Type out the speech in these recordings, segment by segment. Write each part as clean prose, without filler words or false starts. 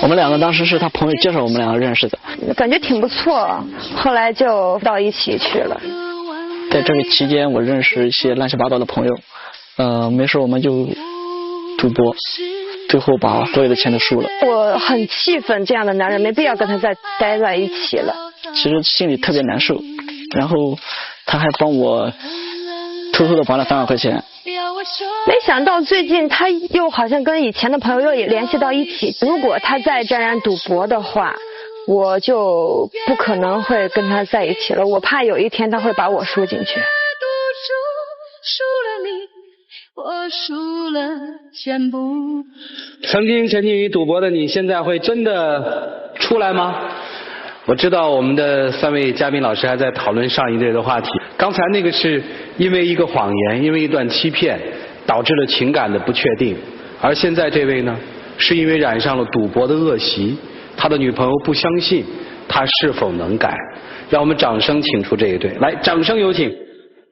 我们两个当时是他朋友介绍我们两个认识的，感觉挺不错，后来就到一起去了。在这个期间，我认识一些乱七八糟的朋友，没事我们就赌博，最后把所有的钱都输了。我很气愤，这样的男人没必要跟他再待在一起了。其实心里特别难受，然后他还帮我偷偷的还了3万块钱。没想到最近他又好像跟以前的朋友又联系到一起。如果他再沾染赌博的话，我就不可能会跟他在一起了。我怕有一天他会把我输进去。我输了全部。曾经沉浸于赌博的你，现在会真的出来吗？我知道我们的3位嘉宾老师还在讨论上一对的话题。刚才那个是因为一个谎言，因为一段欺骗，导致了情感的不确定。而现在这位呢，是因为染上了赌博的恶习，他的女朋友不相信他是否能改。让我们掌声请出这一对，来，掌声有请。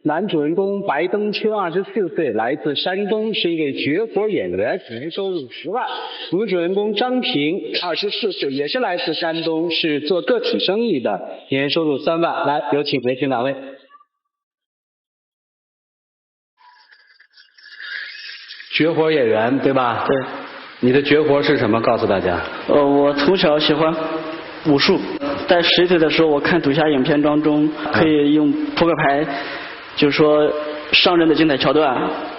男主人公白登秋24岁，来自山东，是一个绝活演员，年收入10万。女主人公张平24岁，也是来自山东，是做个体生意的，年收入3万。来，有请为请两位。绝活演员对吧？对。你的绝活是什么？告诉大家。我从小喜欢武术，在11岁的时候，我看赌侠影片当中可以用扑克牌。就是说上阵的精彩桥段，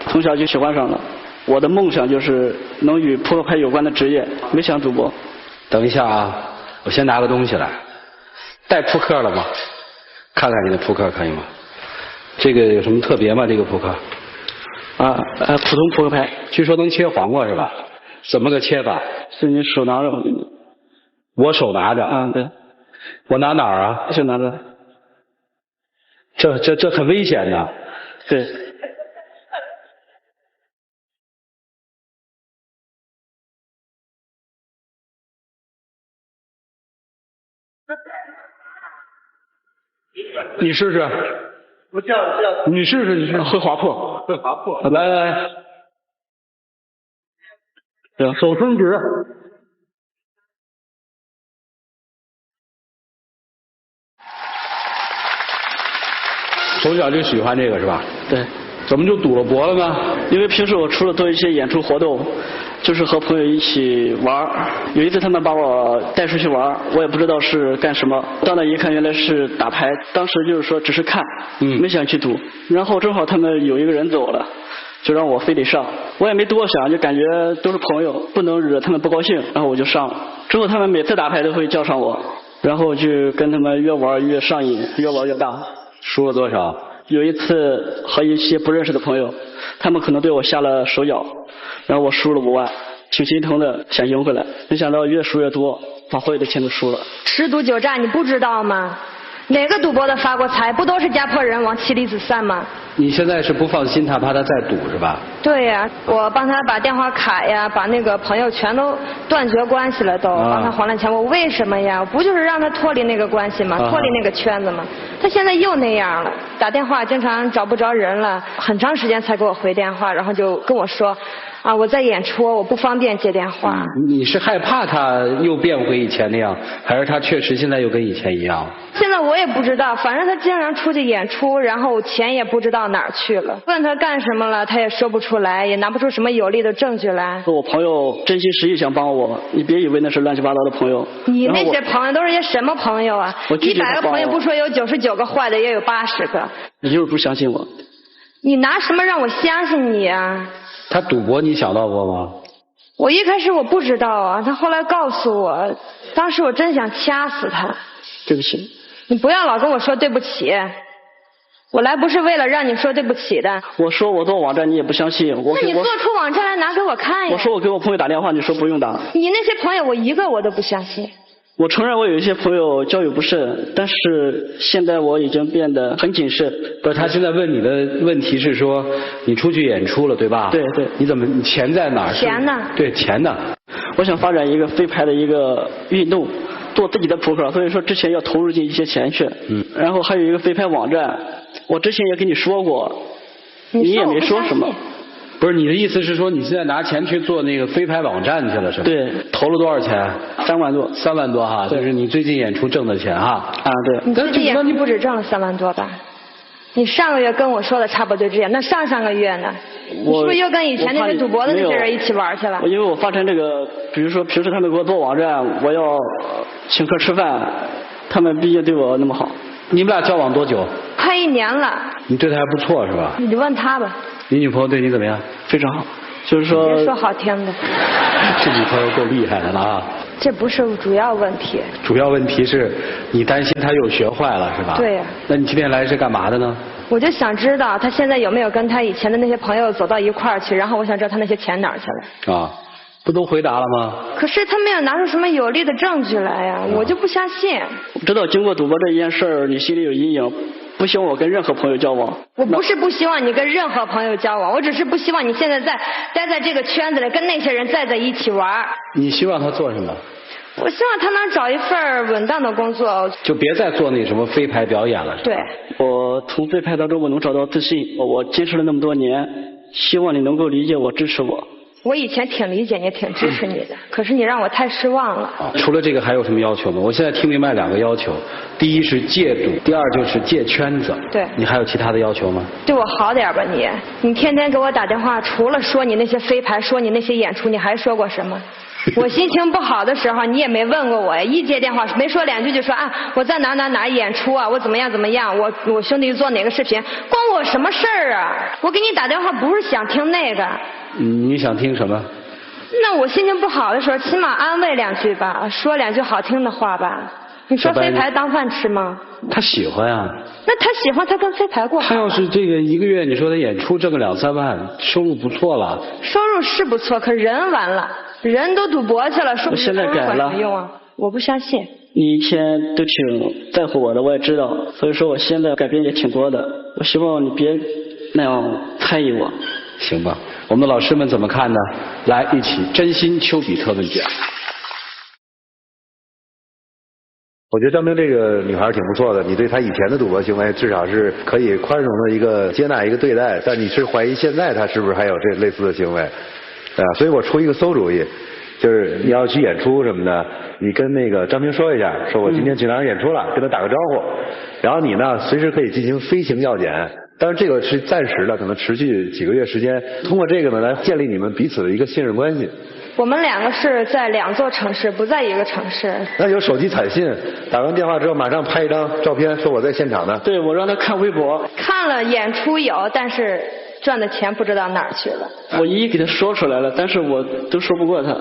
从小就喜欢上了。我的梦想就是能与扑克牌有关的职业，没想赌博。等一下啊，我先拿个东西来。带扑克了吗？看看你的扑克可以吗？这个有什么特别吗？这个扑克？普通扑克牌。据说能切黄瓜是吧？怎么个切法？是你手拿着。我手拿着。对。我拿哪儿啊？手拿着。这很危险的。对。你试试。不这样。你试试，会划破。会划破。来。行，手伸直。从小就喜欢这个是吧？对。怎么就赌了博了呢？因为平时我除了做一些演出活动，就是和朋友一起玩。有一次他们把我带出去玩，我也不知道是干什么。到那一看，原来是打牌。当时就是说只是看，没想去赌。然后正好他们有一个人走了，就让我非得上。我也没多想，就感觉都是朋友，不能惹他们不高兴，然后我就上了。之后他们每次打牌都会叫上我，然后就跟他们越玩越上瘾，越玩越大。输了多少？有一次和一些不认识的朋友，他们可能对我下了手脚，然后我输了5万，挺心疼的，想赢回来，没想到越输越多，把所有的钱都输了。10赌9诈，你不知道吗？哪个赌博的发过财？不都是家破人亡、妻离子散吗？你现在是不放心他，怕他再赌是吧？对呀，我帮他把电话卡呀，把那个朋友全都断绝关系了，都帮他还了钱。我为什么呀？不就是让他脱离那个关系吗？脱离那个圈子吗？他现在又那样了，打电话经常找不着人了，很长时间才给我回电话，然后就跟我说我在演出，我不方便接电话。你是害怕他又变回以前那样，还是他确实现在又跟以前一样？现在我也不知道，反正他经常出去演出，然后钱也不知道哪儿去了。问他干什么了，他也说不出来，也拿不出什么有力的证据来。我朋友真心实意想帮我，你别以为那是乱七八糟的朋友。你那些朋友都是些什么朋友啊？100个朋友不说有99个坏的，也有80个。你就是不相信我。你拿什么让我相信你啊？他赌博你想到过吗？我一开始我不知道啊，他后来告诉我，当时我真想掐死他。对不起。你不要老跟我说对不起，我来不是为了让你说对不起的。我说我做网站你也不相信。那你做出网站来拿给我看呀。我说我给我朋友打电话，你说不用打。你那些朋友我一个我都不相信。我承认我有一些朋友交友不慎，但是现在我已经变得很谨慎。不是，他现在问你的问题是说你出去演出了对吧？对对。你钱在哪儿？钱呢？对，钱呢？我想发展一个飞牌的一个运动，做自己的扑克，所以说之前要投入进一些钱去。然后还有一个飞牌网站，我之前也跟你说过，你也没说什么。不是，你的意思是说你现在拿钱去做那个飞拍网站去了是吧？对。投了多少钱？3万多。3万多哈，就是你最近演出挣的钱哈。啊，对。你最近演出不止挣了3万多吧？你上个月跟我说的差不多这样，那上上个月呢？你是不是又跟以前那些赌博的那些人一起玩去了？因为我发展这个，比如说平时他们给我做网站，我要请客吃饭，他们毕竟对我那么好。你们俩交往多久？快1年了。你对他还不错是吧？你就问他吧。你女朋友对你怎么样？非常好，就是说。别说好听的。这女朋友够厉害的了啊。这不是主要问题。主要问题是你担心他又学坏了是吧？对呀。那你今天来是干嘛的呢？我就想知道他现在有没有跟他以前的那些朋友走到一块儿去，然后我想知道他那些钱哪儿去了。啊，不都回答了吗？可是他没有拿出什么有力的证据来呀，我就不相信。我知道经过赌博这件事儿，你心里有阴影，不希望我跟任何朋友交往。我不是不希望你跟任何朋友交往，我只是不希望你现在待在这个圈子里，跟那些人再在一起玩。你希望他做什么？我希望他能找一份稳当的工作，就别再做那什么飞牌表演了。对，我从飞牌当中我能找到自信，我坚持了那么多年，希望你能够理解我，支持我。我以前挺理解你，挺支持你的，可是你让我太失望了。除了这个还有什么要求吗？我现在听明白2个要求，第一是戒赌，第二就是戒圈子。对。你还有其他的要求吗？对我好点吧你，你天天给我打电话，除了说你那些飞牌，说你那些演出，你还说过什么？我心情不好的时候，你也没问过我呀，一接电话没说2句就说啊，我在哪演出啊，我怎么样，我兄弟做哪个视频，关我什么事儿啊？我给你打电话不是想听那个。你想听什么？那我心情不好的时候，起码安慰2句吧，说2句好听的话吧。你说飞牌当饭吃吗？他喜欢啊。那他喜欢，他跟飞牌过好。他要是这个1个月，你说他演出挣个2、3万，收入不错了。收入是不错，可人完了。人都赌博去了，说不定现在改了。什么用啊？我不相信。你以前都挺在乎我的，我也知道，所以说我现在改变也挺多的。我希望你别那样猜疑我。行吧，我们的老师们怎么看呢？来，一起真心丘比特问讲。我觉得张冰这个女孩挺不错的，你对她以前的赌博行为至少是可以宽容的一个接纳一个对待，但你是怀疑现在她是不是还有这类似的行为？所以我出一个馊主意，就是你要去演出什么的，你跟那个张平说一下，说我今天去哪儿演出了，跟他打个招呼，然后你呢随时可以进行飞行药检，当然这个是暂时的，可能持续几个月时间，通过这个呢来建立你们彼此的一个信任关系。我们2个是在2座城市，不在一个城市。那有手机彩信，打完电话之后马上拍一张照片，说我在现场呢。对，我让他看微博。看了演出有，但是赚的钱不知道哪儿去了。我一一给他说出来了，但是我都说不过他。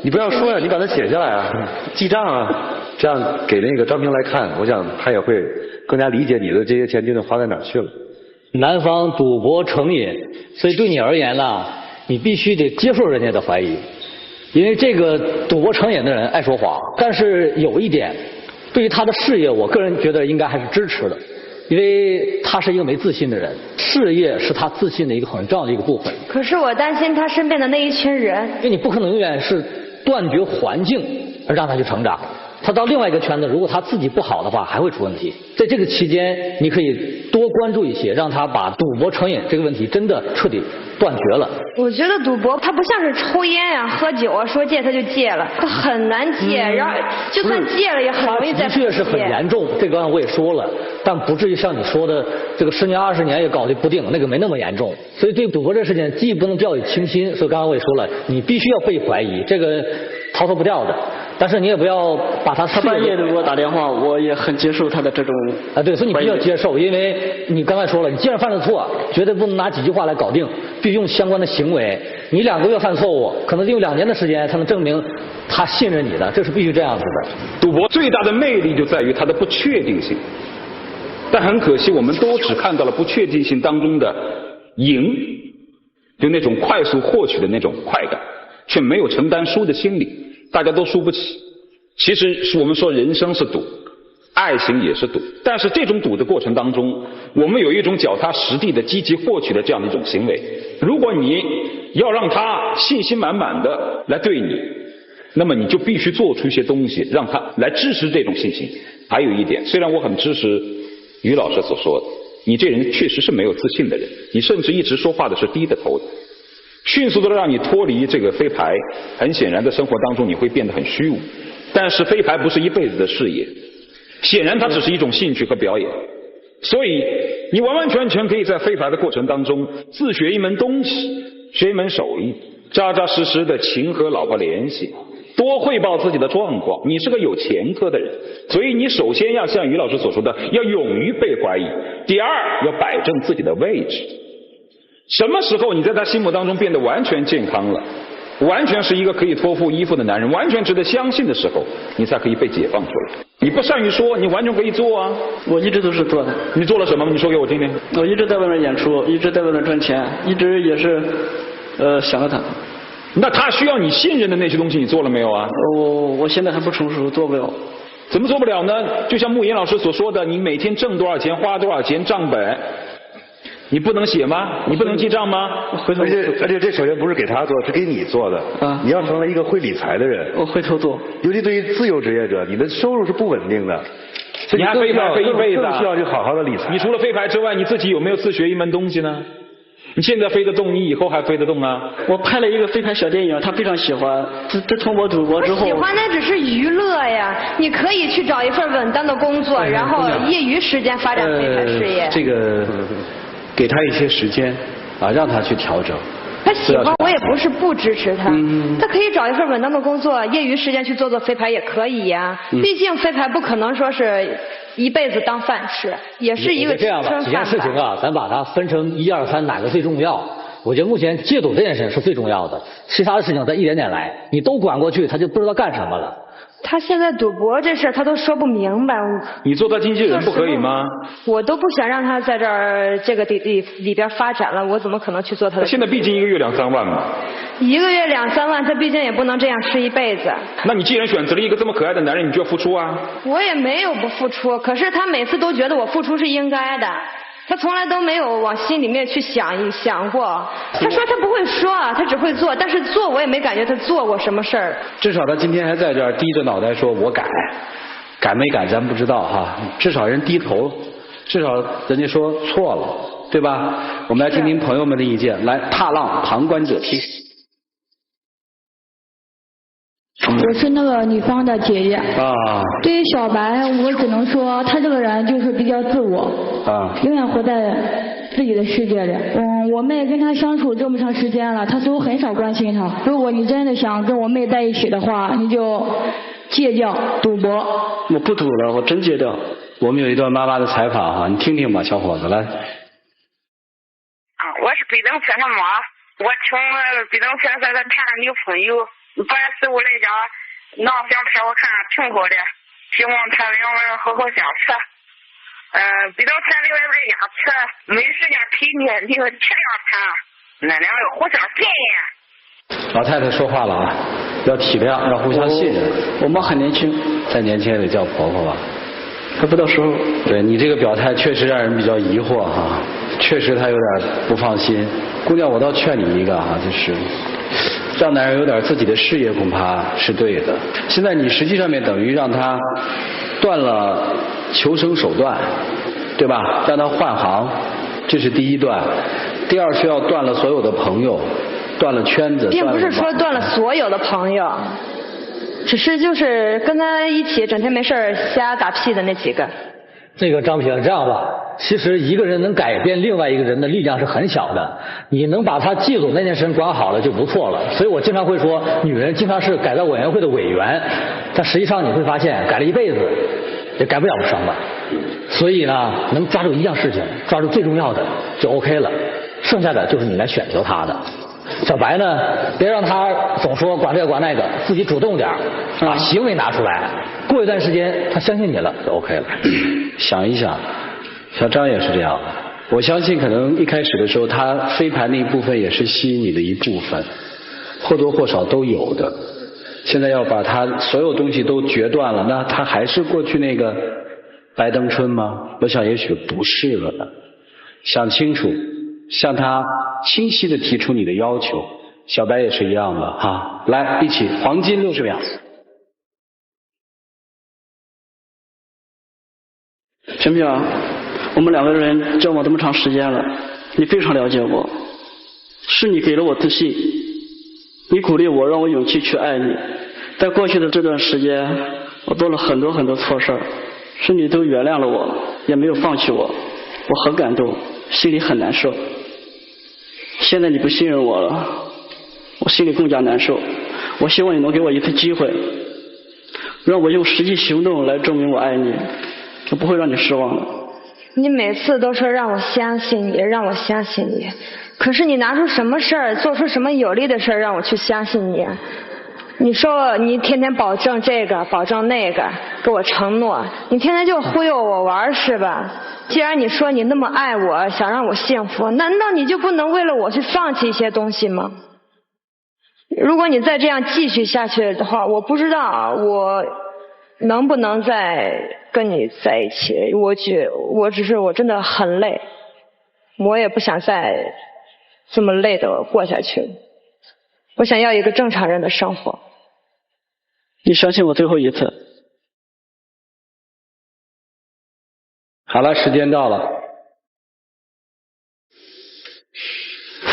你不要说呀，你把它写下来啊，记账啊，这样给那个张平来看，我想他也会更加理解你的这些钱究竟花在哪儿去了。男方赌博成瘾，所以对你而言呢，你必须得接受人家的怀疑，因为这个赌博成瘾的人爱说谎。但是有一点，对于他的事业，我个人觉得应该还是支持的。因为他是一个没自信的人，事业是他自信的一个很重要的一个部分。可是我担心他身边的那一群人，因为你不可能永远是断绝环境而让他去成长。他到另外一个圈子，如果他自己不好的话，还会出问题。在这个期间，你可以多关注一些，让他把赌博成瘾这个问题真的彻底断绝了。我觉得赌博它不像是抽烟啊、喝酒啊，说戒他就戒了，它很难戒，然后就算戒了也很容易再的确是很严重，这个刚才我也说了，但不至于像你说的这个10年20年也搞得不定，那个没那么严重。所以对赌博这事情，既不能掉以轻心，所以刚才我也说了，你必须要被怀疑，这个逃脱不掉的。但是你也不要把他半夜给我打电话，我也很接受他的这种对，所以你必须要接受，因为你刚才说了，你既然犯了错，绝对不能拿几句话来搞定，必须用相关的行为。你2个月犯错误，可能得用2年的时间才能证明他信任你的，这是必须这样子的。赌博最大的魅力就在于它的不确定性，但很可惜，我们都只看到了不确定性当中的赢，就那种快速获取的那种快感，却没有承担输的心理。大家都输不起。其实是我们说人生是赌，爱情也是赌，但是这种赌的过程当中，我们有一种脚踏实地的积极获取的这样的一种行为。如果你要让他信心满满的来对你，那么你就必须做出一些东西让他来支持这种信心。还有一点，虽然我很支持于老师所说的，你这人确实是没有自信的人，你甚至一直说话的是低着头的，迅速的让你脱离这个飞牌。很显然，在生活当中你会变得很虚无。但是飞牌不是一辈子的事业，显然它只是一种兴趣和表演。所以你完完全全可以在飞牌的过程当中自学一门东西，学一门手艺，扎扎实实的勤和老婆联系，多汇报自己的状况。你是个有前科的人，所以你首先要像于老师所说的，要勇于被怀疑。第二，要摆正自己的位置。什么时候你在他心目当中变得完全健康了，完全是一个可以托付依附的男人，完全值得相信的时候，你才可以被解放出来。你不善于说，你完全可以做啊。我一直都是做的。你做了什么？你说给我听听。我一直在外面演出，一直在外面赚钱，一直也是想着他。那他需要你信任的那些东西，你做了没有啊？我现在还不成熟，做不了。怎么做不了呢？就像慕言老师所说的，你每天挣多少钱，花多少钱，账本。你不能写吗？你不能记账吗？而且这首先不是给他做，是给你做的。啊，你要成为一个会理财的人。我回头做。尤其对于自由职业者，你的收入是不稳定的。你还飞牌飞一辈子，更需要去好好的理财。你除了飞牌之外，你自己有没有自学一门东西呢？你现在飞得动，你以后还飞得动啊？我拍了一个飞牌小电影，他非常喜欢。自从我赌博之后，喜欢那只是娱乐呀。你可以去找一份稳当的工作，然后业余时间发展飞牌事业。这个给他一些时间啊，让他去调整。他喜欢，我也不是不支持他。他可以找一份稳当的工作，业余时间去做做飞牌也可以呀。毕竟飞牌不可能说是一辈子当饭吃，也是一个这样吧，几件事情啊，咱把它分成1、2、3哪个最重要？我觉得目前戒赌这件事是最重要的，其他的事情再一点点来，你都管过去，他就不知道干什么了。他现在赌博这事他都说不明白。你做他经纪人不可以吗？我都不想让他在这儿这个里边发展了，我怎么可能去做他的？现在毕竟1个月2、3万嘛。1个月2、3万，他毕竟也不能这样吃一辈子。那你既然选择了一个这么可爱的男人，你就要付出啊。我也没有不付出，可是他每次都觉得我付出是应该的。他从来都没有往心里面去想过。他说他不会说，他只会做，但是做我也没感觉他做过什么事儿。至少他今天还在这儿低着脑袋说我改，改没改咱不知道哈。至少人低头，至少人家说错了，对吧？我们来听听朋友们的意见，来踏浪旁观者清。我是那个女方的姐姐啊。对于小白，我只能说他这个人就是比较自我啊，永远活在自己的世界里。我妹跟他相处这么长时间了，他似乎很少关心他。如果你真的想跟我妹在一起的话，你就戒掉赌博。我不赌了，我真戒掉。我们有一段妈妈的采访哈，你听听吧，小伙子来。我是北登县的妈，我从北登县在这谈女朋友。本事我来讲，那相片我看挺好的，希望他两个人好好相处。北登县里边这家车没时间陪你，你个车辆谈，那两个互相信任。老太太说话了啊，要体谅，要互相信任。我们很年轻，再年轻也得叫婆婆吧。还不到时候。对你这个表态确实让人比较疑惑哈，确实他有点不放心。姑娘，我倒劝你一个哈，就是让男人有点自己的事业，恐怕是对的。现在你实际上面等于让他断了求生手段，对吧？让他换行，这是第一段。第二是要断了所有的朋友，断了圈子。并不是说断了所有的朋友，只是就是跟他一起整天没事瞎打屁的那几个。这个张平，这样吧，其实一个人能改变另外一个人的力量是很小的，你能把他戒赌那件事管好了就不错了。所以我经常会说，女人经常是改造委员会的委员，但实际上你会发现改了一辈子也改不了什么。所以呢，能抓住一样事情，抓住最重要的就 OK 了，剩下的就是你来选择他的。小白呢，别让他总说管这个管那个，自己主动点，把行为拿出来。过一段时间，他相信你了，就 OK 了。想一想，小张也是这样。我相信可能一开始的时候，他飞盘那一部分也是吸引你的一部分，或多或少都有的。现在要把他所有东西都决断了，那他还是过去那个白登春吗？我想也许不是了呢。想清楚，向他清晰的提出你的要求。小白也是一样的哈，来一起黄金60秒。平平，我们两个人交往这么长时间了，你非常了解我，是你给了我自信，你鼓励我，让我勇气去爱你。在过去的这段时间，我做了很多很多错事儿，是你都原谅了我，也没有放弃我，我很感动，心里很难受。现在你不信任我了，我心里更加难受。我希望你能给我一次机会，让我用实际行动来证明我爱你，我不会让你失望的。你每次都说让我相信你，让我相信你，可是你拿出什么事儿，做出什么有利的事儿让我去相信你？你说你天天保证这个保证那个，给我承诺，你天天就忽悠我玩是吧？既然你说你那么爱我，想让我幸福，难道你就不能为了我去放弃一些东西吗？如果你再这样继续下去的话，我不知道我能不能再跟你在一起。我真的很累，我也不想再这么累的过下去。我想要一个正常人的生活。你相信我最后一次。好了，时间到了。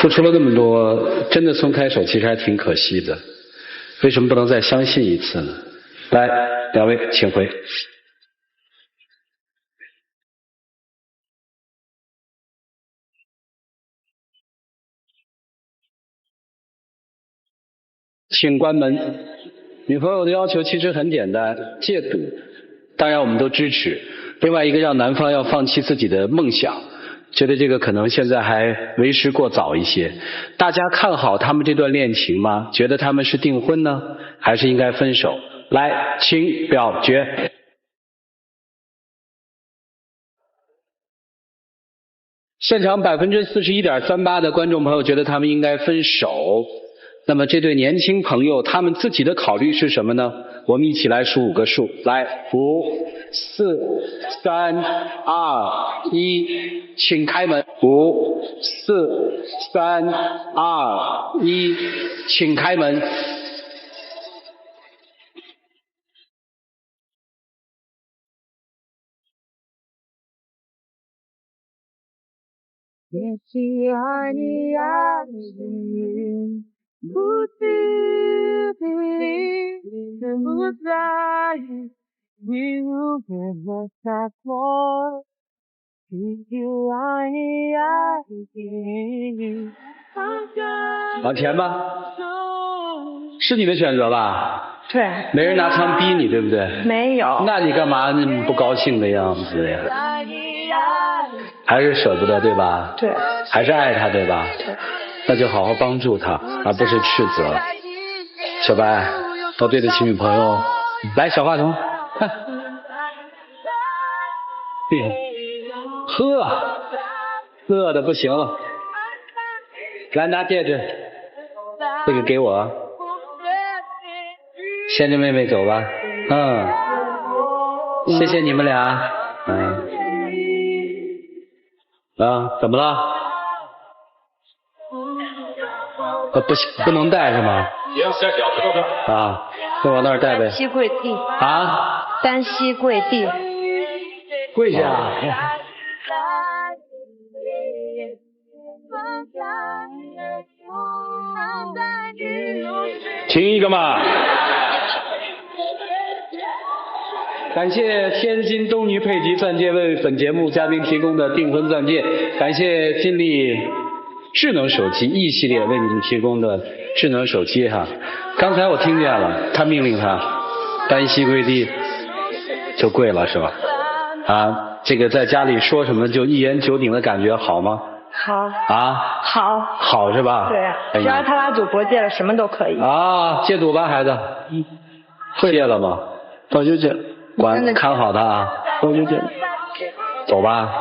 付出了那么多，真的松开手其实还挺可惜的。为什么不能再相信一次呢？来，两位请回。请关门。女朋友的要求其实很简单，戒赌，当然我们都支持。另外一个让男方要放弃自己的梦想，觉得这个可能现在还为时过早一些。大家看好他们这段恋情吗？觉得他们是订婚呢，还是应该分手？来，请表决。现场41.38%的观众朋友觉得他们应该分手。那么这对年轻朋友他们自己的考虑是什么呢？我们一起来数5个数，来，5、4、3、2、1，请开门。5、4、3、2、1，请开门。也许爱你爱你不自理，全部在意，你如何落下过？也许爱你爱你。往前吧，是你的选择吧？对。没人拿枪逼你，对不对？没有。那你干嘛那么不高兴的样子呀？还是舍不得，对吧？对。还是爱他，对吧？对。那就好好帮助他，而不是斥责。小白，要对得起女朋友。来，小话筒，看。喝的不行了。来，拿戒指，这个给我。牵着妹妹走吧。谢谢你们俩。怎么了？不能带是吗？就往那儿带呗。单膝跪地。单膝跪地。跪下。亲一个嘛。感谢天津东尼佩吉钻戒为本节目嘉宾提供的订婚钻戒，感谢金立智能手机 E 系列为你们提供的智能手机哈。刚才我听见了，他命令他单膝跪地就跪了是吧？这个在家里说什么就一言九鼎的感觉好吗？好。好是吧？对，只要他把赌博戒了，什么都可以。戒赌吧，孩子。戒了吗？早就戒了。看好他啊！早就戒了。走吧，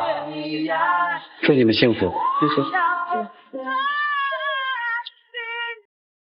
祝你们幸福。谢谢。